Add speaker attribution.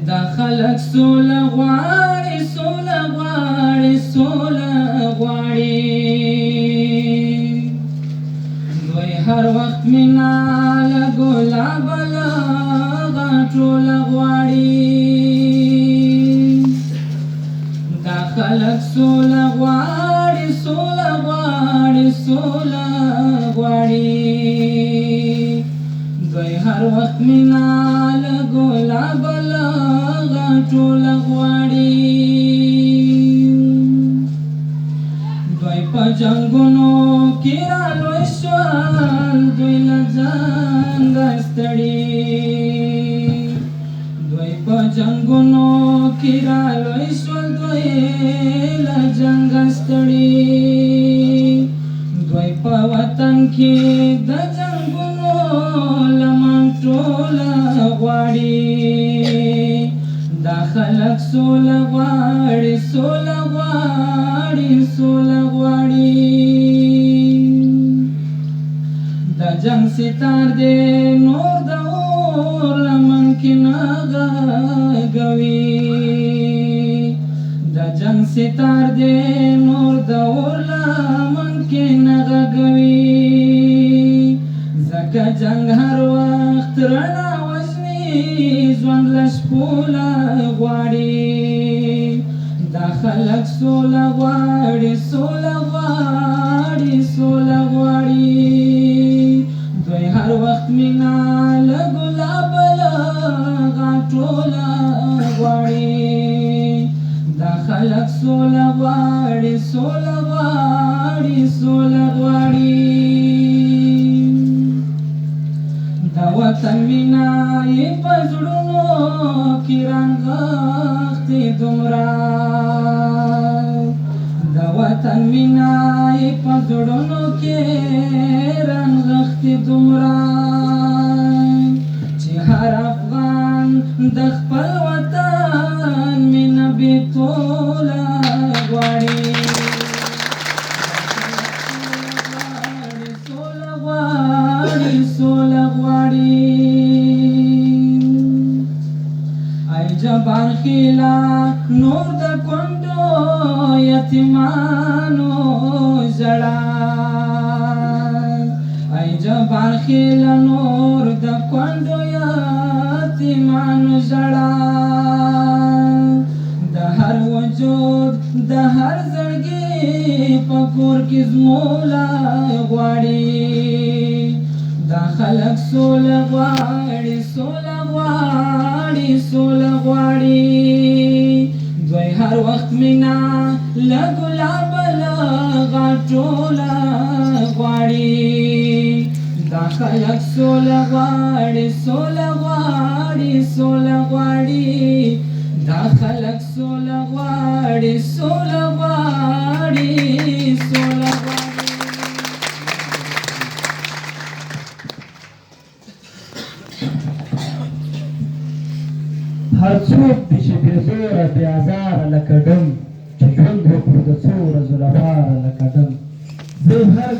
Speaker 1: دا خلق سوله غواړي سوله غواړي سوله غواړي دوی هر وخت مینا له ګلابه له غاټوله غواړي دا خلق سوله غواړي سوله غواړي سوله غواړي دوی هر وخت مینا له ګلابه له غاټوله غواړي دوی په جنګونو کې رالوی شول دوی له جنګه ستړي دوی په جنګونو کې رالوی شول دوی له جنګه ستړي دوی په وطن کې د جنګونو لمن ټوله غواړي دا خلق سوله غواړي سوله غواړي سوله غواړي د جنګ ستار دی نور د اور لمن کې نه غږوي د جنګ ستار دی نور د اور لمن کې نه غږوي ځکه جنګ هر وخت رڼا ژوند له شپوله غواړي دا خلق سوله غواړي سوله غواړي سوله غواړي دوی هر وخت مینا له ګلابه له غاټوله غواړي دا خلق سوله غواړي سوله غواړي سوله غواړي دا وطن مینا یې په زړونو کې رانغښتې دومره دا وطن مینا یې په زړونو کې رانغښتې دومره چې هر افغان د خپل وطن مینه بېتوله غواړي سوله غواړي سوله غواړي ای جبار خیلا نور د کونډو یتیمانو ژړا ای جبار خیلا نور د کونډو یتیمانو ژړا د هر وجود د هر زړګي په کور کې زموله غواړي دا خلق سوله غواړي سوله غواړي سوله غواړي دوی هر وخت مینا له ګلابه له غاټوله غواړي دا خلق سوله غواړي سوله غواړي سوله غواړي دا خلق سوله غواړي سوله غواړي سوله غواړي
Speaker 2: هر څوک دې چې بې زوره بې ازاره لکه ډم چې ژوند وکړو د څو ورځو لپاره لکه ډم زه هر